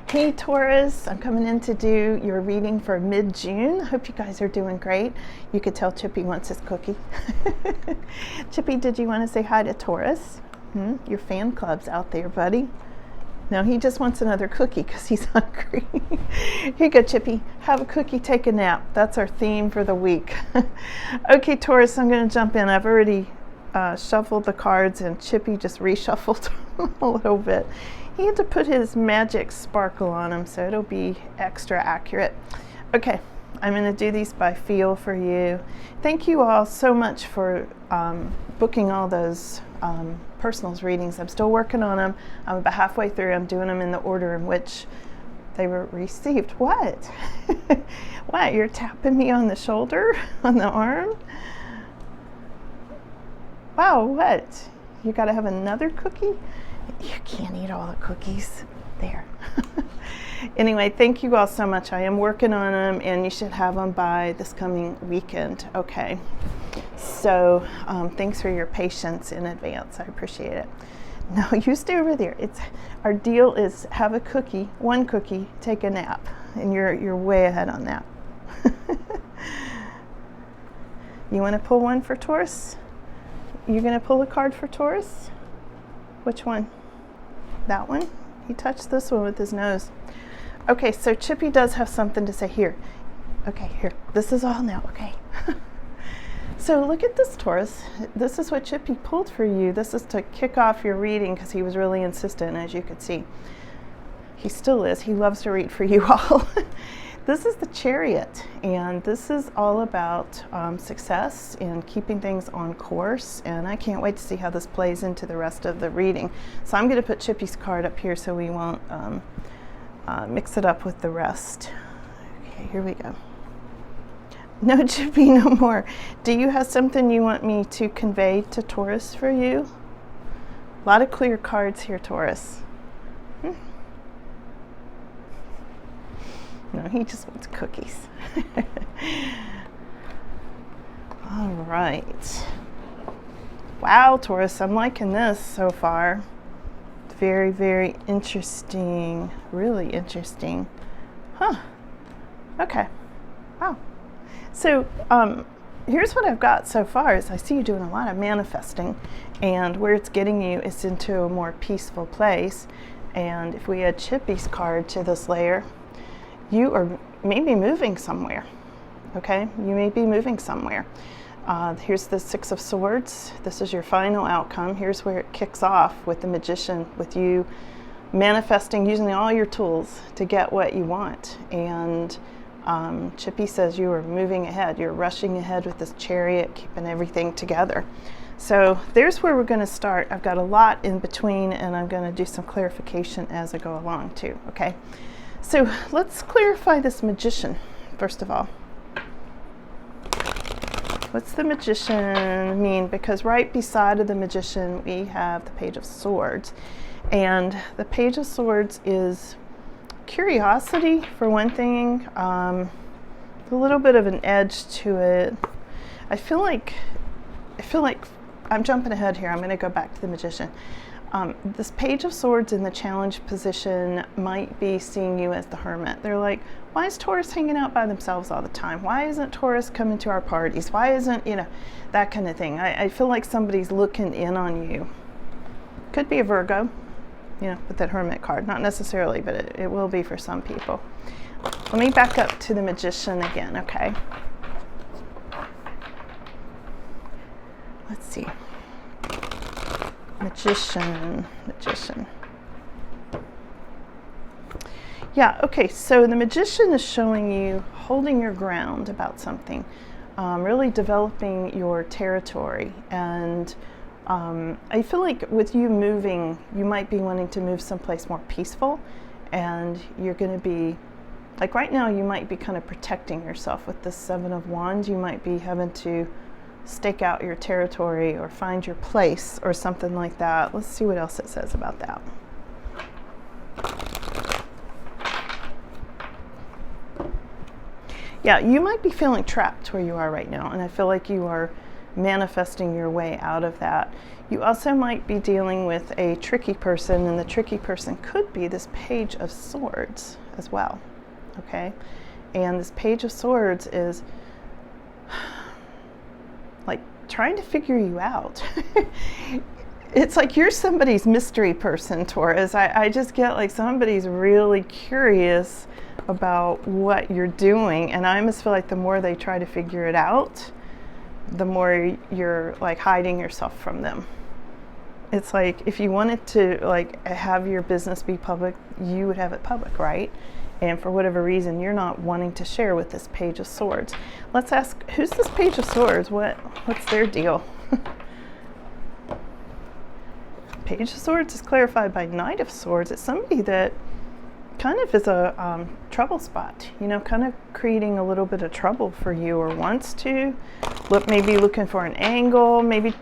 Hey Taurus, I'm coming in to do your reading for mid-June. Hope you guys are doing great. You could tell Chippy wants his cookie. Chippy, did you want to say hi to Taurus? Your fan club's out there, buddy. No, he just wants another cookie because he's hungry. Here you go, Chippy. Have a cookie, take a nap. That's our theme for the week. Okay, Taurus, I'm going to jump in. I've already shuffled the cards and Chippy just reshuffled a little bit. He had to put his magic sparkle on them, so it'll be extra accurate. Okay, I'm going to do these by feel for you. Thank you all so much for booking all those personals readings. I'm still working on them. I'm about halfway through. I'm doing them in the order in which they were received. What? What? You're tapping me on the shoulder, on the arm? Wow, what? You got to have another cookie? You can't eat all the cookies. There. Anyway, thank you all so much. I am working on them, and you should have them by this coming weekend. Okay. So thanks for your patience in advance. I appreciate it. No, you stay over there. Our deal is have a cookie, one cookie, take a nap, and you're way ahead on that. You want to pull one for Taurus? You're going to pull a card for Taurus? Which one? That one? He touched this one with his nose. Okay, so Chippy does have something to say here. Okay, here. This is all now, okay. So look at this, Taurus. This is what Chippy pulled for you. This is to kick off your reading because he was really insistent, as you could see. He still is. He loves to read for you all. This is the Chariot, and this is all about success and keeping things on course, and I can't wait to see how this plays into the rest of the reading. So I'm going to put Chippy's card up here so we won't mix it up with the rest. Okay, here we go. No, Chippy, no more. Do you have something you want me to convey to Taurus for you? A lot of clear cards here, Taurus. No, he just wants cookies. All right. Wow, Taurus, I'm liking this so far. Very, very interesting. Really interesting. Huh. Okay. Wow. So here's what I've got so far is I see you doing a lot of manifesting, and where it's getting you is into a more peaceful place. And if we add Chippy's card to this layer, you are maybe moving somewhere, okay? You may be moving somewhere. Here's the Six of Swords. This is your final outcome. Here's where it kicks off with the Magician, with you manifesting, using all your tools to get what you want. And Chippy says you are moving ahead. You're rushing ahead with this Chariot, keeping everything together. So there's where we're going to start. I've got a lot in between, and I'm going to do some clarification as I go along too, okay? So let's clarify this Magician, first of all. What's the Magician mean? Because right beside of the Magician, we have the Page of Swords. And the Page of Swords is curiosity, for one thing, a little bit of an edge to it. I feel like I'm jumping ahead here. I'm going to go back to the Magician. This Page of Swords in the challenge position might be seeing you as the hermit. They're like, why is Taurus hanging out by themselves all the time? Why isn't Taurus coming to our parties? Why isn't, that kind of thing. I feel like somebody's looking in on you. Could be a Virgo, with that hermit card. Not necessarily, but it will be for some people. Let me back up to the Magician again, okay? Let's see. Magician. Yeah, okay, so the Magician is showing you holding your ground about something, really developing your territory. And I feel like with you moving, you might be wanting to move someplace more peaceful, and you're going to be, like right now, you might be kind of protecting yourself with the Seven of Wands. You might be having to stake out your territory or find your place or something like that. Let's see what else it says about that. Yeah, you might be feeling trapped where you are right now, and I feel like you are manifesting your way out of that. You also might be dealing with a tricky person, and the tricky person could be this Page of Swords as well, okay? And this Page of Swords is like trying to figure you out. It's like you're somebody's mystery person, Taurus. I just get like somebody's really curious about what you're doing, and I almost feel like the more they try to figure it out, the more you're like hiding yourself from them. It's like if you wanted to like have your business be public, you would have it public, right? And for whatever reason, you're not wanting to share with this Page of Swords. Let's ask, who's this Page of Swords? What's their deal? Page of Swords is clarified by Knight of Swords. It's somebody that kind of is a trouble spot, you know, kind of creating a little bit of trouble for you, or wants to. Maybe looking for an angle, maybe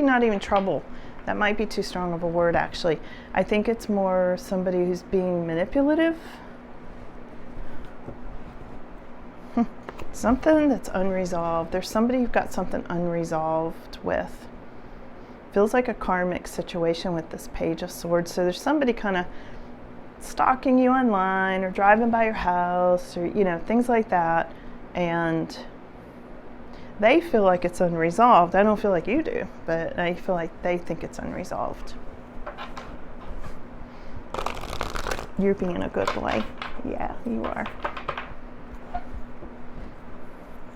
not even trouble. That might be too strong of a word, actually. I think it's more somebody who's being manipulative. Something that's unresolved. There's somebody you've got something unresolved with. Feels like a karmic situation with this Page of Swords. So there's somebody kind of stalking you online, or driving by your house, or, you know, things like that. And they feel like it's unresolved. I don't feel like you do, but I feel like they think it's unresolved. You're being a good boy. Yeah, you are.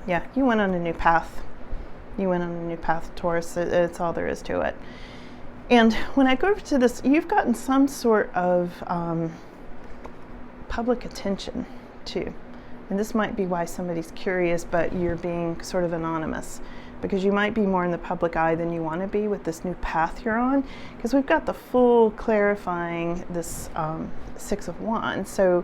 Yeah, you went on a new path. You went on a new path, Taurus. It's all there is to it. And when I go over to this, you've gotten some sort of public attention too. And this might be why somebody's curious, but you're being sort of anonymous, because you might be more in the public eye than you want to be with this new path you're on, because we've got the full clarifying this Six of Wands. So,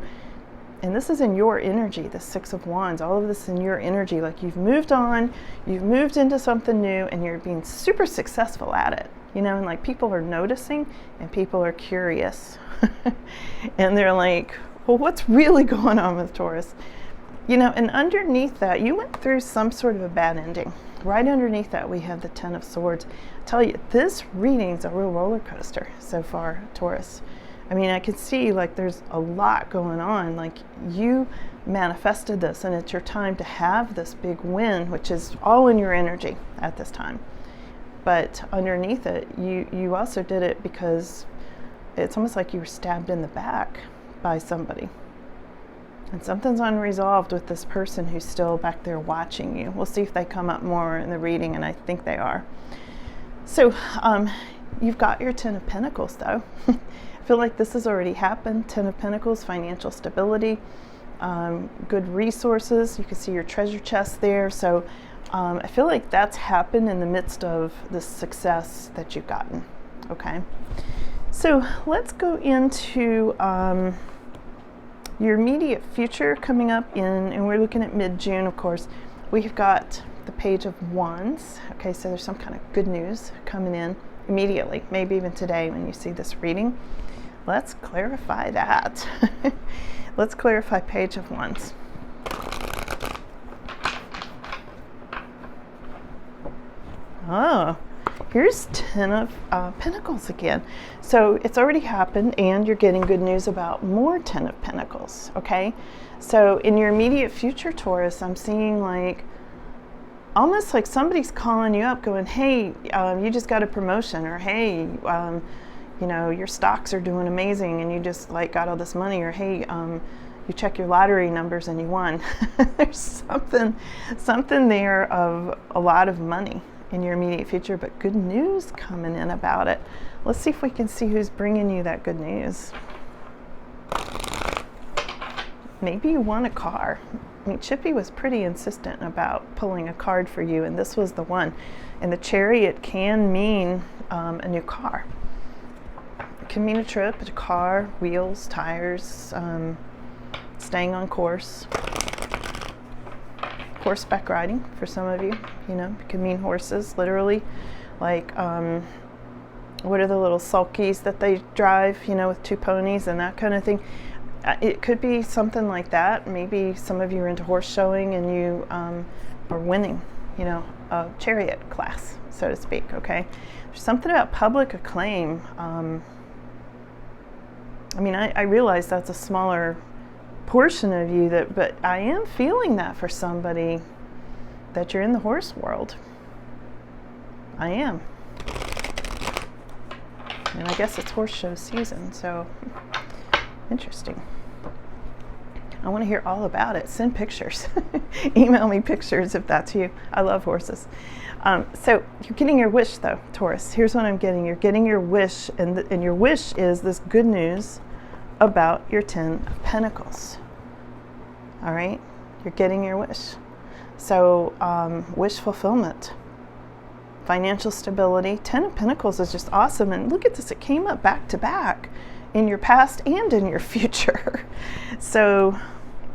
and this is in your energy, the Six of Wands, all of this in your energy. Like you've moved on, you've moved into something new, and you're being super successful at it. You know, and like people are noticing, and people are curious. And they're like, well, what's really going on with Taurus? You know, and underneath that, you went through some sort of a bad ending. Right underneath that, we have the Ten of Swords. I tell you, this reading's a real roller coaster so far, Taurus. I mean, I can see like there's a lot going on. Like you manifested this, and it's your time to have this big win, which is all in your energy at this time. But underneath it, you also did it because it's almost like you were stabbed in the back by somebody. And something's unresolved with this person who's still back there watching you. We'll see if they come up more in the reading, and I think they are. So you've got your Ten of Pentacles, though. I feel like this has already happened. Ten of Pentacles, financial stability, good resources. You can see your treasure chest there. So I feel like that's happened in the midst of the success that you've gotten. Okay. So let's go into your immediate future coming up and we're looking at mid-June, of course. We've got the Page of Wands. Okay, so there's some kind of good news coming in immediately, maybe even today when you see this reading. Let's clarify that. Let's clarify Page of Wands. Oh, here's Ten of Pentacles again. So it's already happened, and you're getting good news about more Ten of Pentacles, okay? So in your immediate future, Taurus, I'm seeing like, almost like somebody's calling you up going, hey, you just got a promotion, or hey, you know, your stocks are doing amazing and you just like got all this money, or hey, you check your lottery numbers and you won. There's something there of a lot of money in your immediate future, but good news coming in about it. Let's see if we can see who's bringing you that good news. Maybe you won a car. I mean, Chippy was pretty insistent about pulling a card for you, and this was the one. And the Chariot can mean a new car. It can mean a trip, a car, wheels, tires, staying on course. Horseback riding for some of you, you know, it can mean horses, literally. Like, what are the little sulkies that they drive, you know, with two ponies and that kind of thing. It could be something like that. Maybe some of you are into horse showing and you are winning, a chariot class, so to speak, okay? There's something about public acclaim. I realize that's a smaller portion of you, but I am feeling that for somebody that you're in the horse world. I am. And I guess it's horse show season, so interesting. I want to hear all about it. Send pictures. Email me pictures if that's you. I love horses. So you're getting your wish, though, Taurus. Here's what I'm getting. You're getting your wish, and your wish is this good news about your 10 of Pentacles. All right? You're getting your wish. So wish fulfillment, financial stability. 10 of Pentacles is just awesome. And look at this. It came up back to back in your past and in your future. So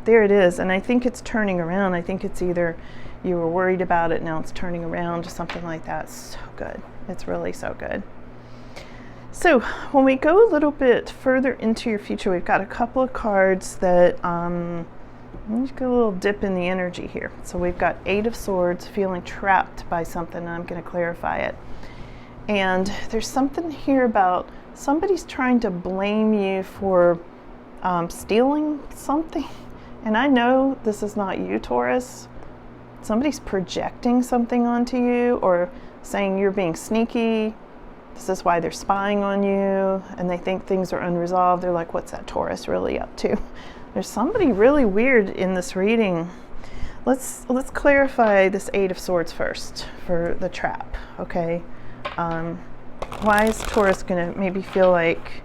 there it is. And I think it's turning around. I think it's either you were worried about it, now it's turning around to something like that. So good. It's really so good. So when we go a little bit further into your future, we've got a couple of cards that let's get a little dip in the energy here. So we've got 8 of Swords, feeling trapped by something, and I'm going to clarify it. And there's something here about somebody's trying to blame you for stealing something. And I know this is not you, Taurus. Somebody's projecting something onto you or saying you're being sneaky. This is why they're spying on you, and they think things are unresolved. They're like, what's that Taurus really up to? There's somebody really weird in this reading. Let's clarify this 8 of Swords first for the trap, okay? Why is Taurus going to maybe feel like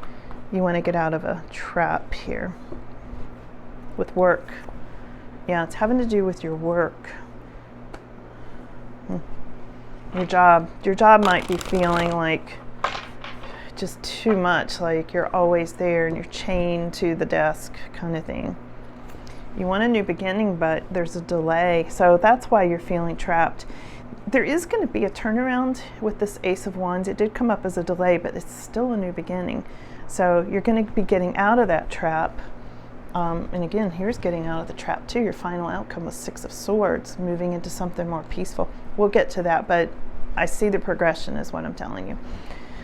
you want to get out of a trap here? With work. Yeah, it's having to do with your work. Your job. Your job might be feeling like just too much, like you're always there and you're chained to the desk kind of thing. You want a new beginning, but there's a delay. So that's why you're feeling trapped. There is going to be a turnaround with this Ace of Wands. It did come up as a delay, but it's still a new beginning. So you're going to be getting out of that trap. And again, here's getting out of the trap too. Your final outcome was 6 of Swords, moving into something more peaceful. We'll get to that, but I see the progression is what I'm telling you.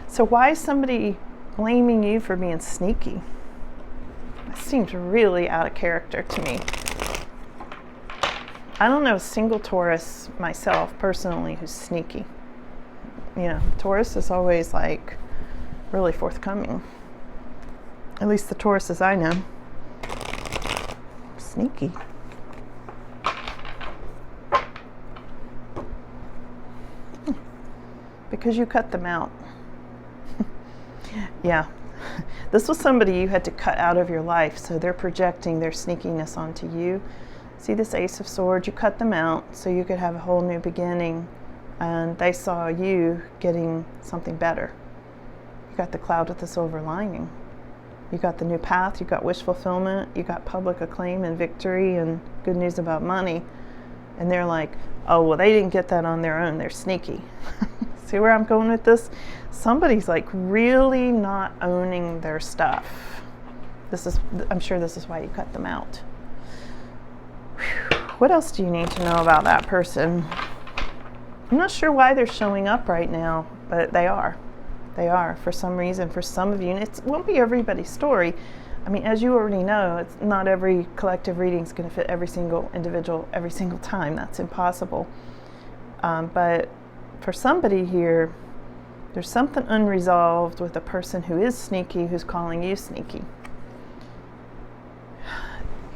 So why is somebody blaming you for being sneaky? That seems really out of character to me. I don't know a single Taurus myself personally who's sneaky. Taurus is always like really forthcoming. At least the Tauruses I know. Sneaky. Because you cut them out. Yeah. This was somebody you had to cut out of your life, so they're projecting their sneakiness onto you. See this Ace of Swords? You cut them out so you could have a whole new beginning, and they saw you getting something better. You got the cloud with the silver lining. You got the new path, you got wish fulfillment, you got public acclaim and victory and good news about money. And they're like, oh, well, they didn't get that on their own. They're sneaky. See where I'm going with this? Somebody's like really not owning their stuff. I'm sure this is why you cut them out. Whew. What else do you need to know about that person? I'm not sure why they're showing up right now, but they are. They are, for some reason, for some of you. And it won't be everybody's story. I mean, as you already know, it's not every collective reading is going to fit every single individual every single time. That's impossible. But for somebody here, there's something unresolved with a person who is sneaky, who's calling you sneaky.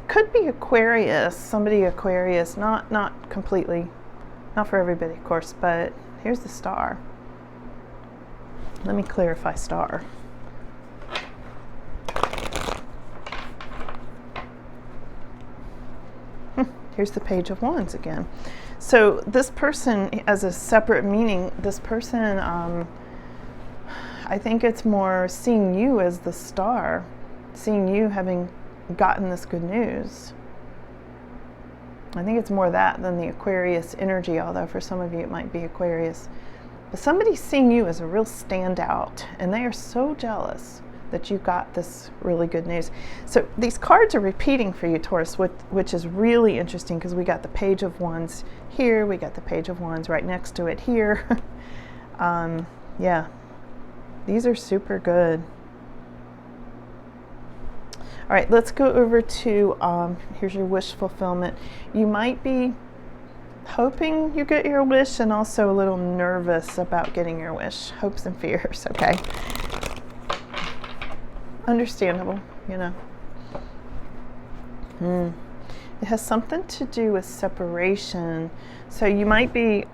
Could be Aquarius, somebody Aquarius, not completely, not for everybody, of course, but here's the star. Let me clarify star. Here's the Page of Wands again. So this person, as a separate meaning, this person, I think it's more seeing you as the star, seeing you having gotten this good news. I think it's more that than the Aquarius energy, although for some of you it might be Aquarius. But somebody's seeing you as a real standout, and they are so jealous. that you got this really good news. So these cards are repeating for you, Taurus, which is really interesting, because we got the Page of Wands here, we got the Page of Wands right next to it here. Yeah, these are super good. All right, let's go over to, here's your wish fulfillment. You might be hoping you get your wish and also a little nervous about getting your wish. Hopes and fears, okay? Understandable, you know. It has something to do with separation. So you might be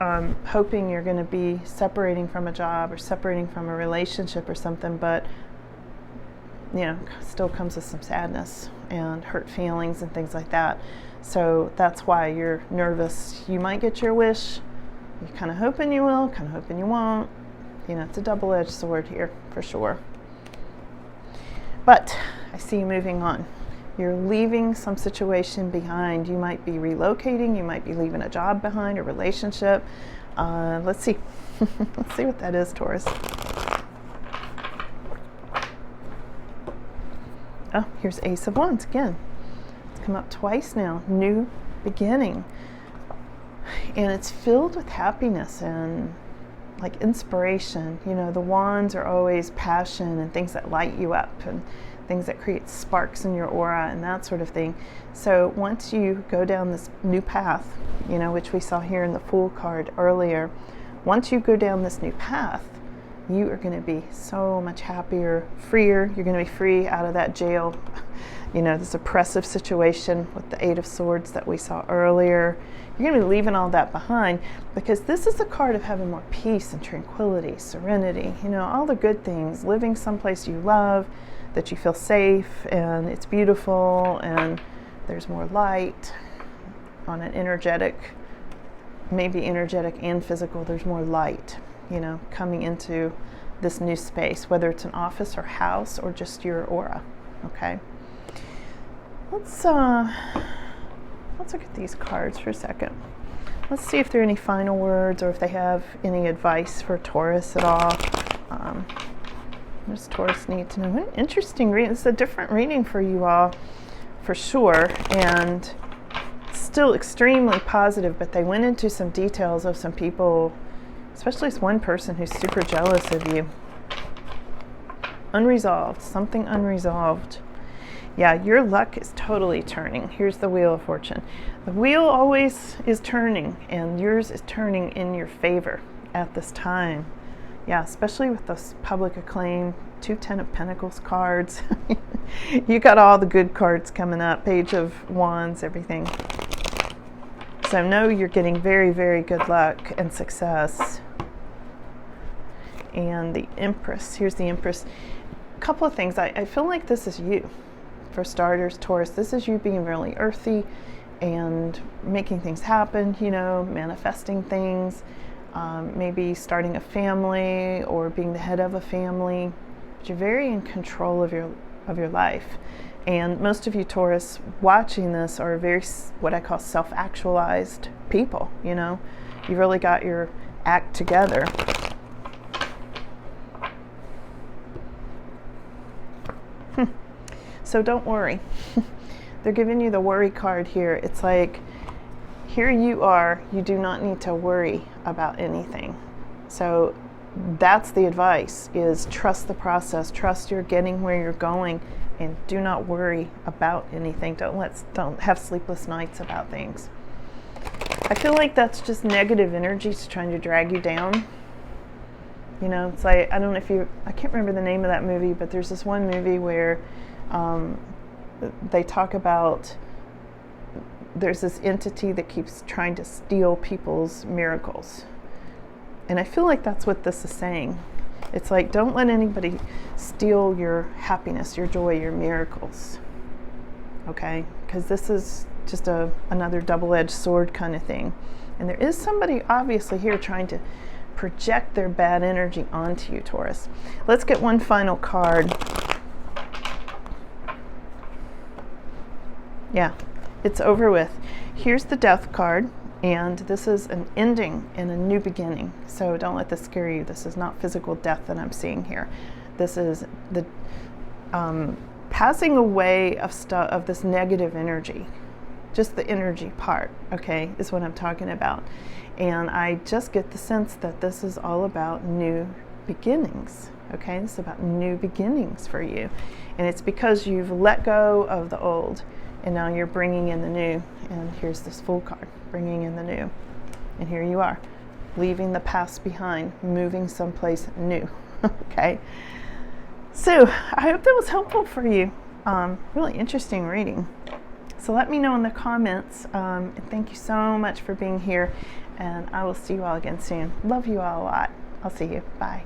hoping you're going to be separating from a job or separating from a relationship or something, but you know, still comes with some sadness and hurt feelings and things like that. So that's why you're nervous. You might get your wish. You're kind of hoping you will, kind of hoping you won't. You know, it's a double-edged sword here for sure. But I see you moving on. You're leaving some situation behind. You might be relocating. You might be leaving a job behind, a relationship. Let's see. Let's see what that is, Taurus. Oh, here's Ace of Wands again. It's come up twice now. New beginning. And it's filled with happiness and like inspiration. You know, the wands are always passion and things that light you up and things that create sparks in your aura and that sort of thing. So once you go down this new path, you know, which we saw here in the Fool card earlier, once you go down this new path, you are going to be so much happier, freer. You're going to be free out of that jail, you know, this oppressive situation with the Eight of Swords that we saw earlier. You're going to be leaving all that behind, because this is the card of having more peace and tranquility, serenity, you know, all the good things, living someplace you love, that you feel safe and it's beautiful and there's more light on an energetic, maybe energetic and physical, there's more light, you know, coming into this new space, whether it's an office or house or just your aura. Okay, let's look at these cards for a second. Let's see if there are any final words or if they have any advice for Taurus at all. What does Taurus need to know? What an interesting reading. It's a different reading for you all, for sure, and still extremely positive, but they went into some details of some people, especially this one person who's super jealous of you. Unresolved, something unresolved. Yeah, your luck is totally turning. Here's the Wheel of Fortune. The wheel always is turning, and yours is turning in your favor at this time. Yeah, especially with those public acclaim, 2 Ten of Pentacles cards. You got all the good cards coming up, Page of Wands, everything. So know you're getting very, very good luck and success. And the Empress, here's the Empress. A couple of things, I feel like this is you. For starters, Taurus, this is you being really earthy and making things happen, you know, manifesting things, maybe starting a family or being the head of a family. But you're very in control of your life. And most of you, Taurus, watching this are very, what I call self-actualized people, you know. You really got your act together. So don't worry. They're giving you the worry card here. It's like, here you are, you do not need to worry about anything. So that's the advice, is trust the process, trust you're getting where you're going, and do not worry about anything. Don't have sleepless nights about things. I feel like that's just negative energies trying to drag you down. You know, it's like, I don't know if I can't remember the name of that movie, but there's this one movie where they talk about there's this entity that keeps trying to steal people's miracles. And I feel like that's what this is saying. It's like, don't let anybody steal your happiness, your joy, your miracles. Okay? Because this is just another double-edged sword kind of thing. And there is somebody obviously here trying to project their bad energy onto you, Taurus. Let's get one final card. Yeah, it's over with. Here's the Death card, and this is an ending and a new beginning. So don't let this scare you. This is not physical death that I'm seeing here. This is passing away of stuff, of this negative energy. Just the energy part, okay, is what I'm talking about. And I just get the sense that this is all about new beginnings, okay? This is about new beginnings for you. And it's because you've let go of the old, and now you're bringing in the new. And here's this Fool card, bringing in the new. And here you are, leaving the past behind, moving someplace new, okay? So I hope that was helpful for you. Really interesting reading. So let me know in the comments. And thank you so much for being here. And I will see you all again soon. Love you all a lot. I'll see you. Bye.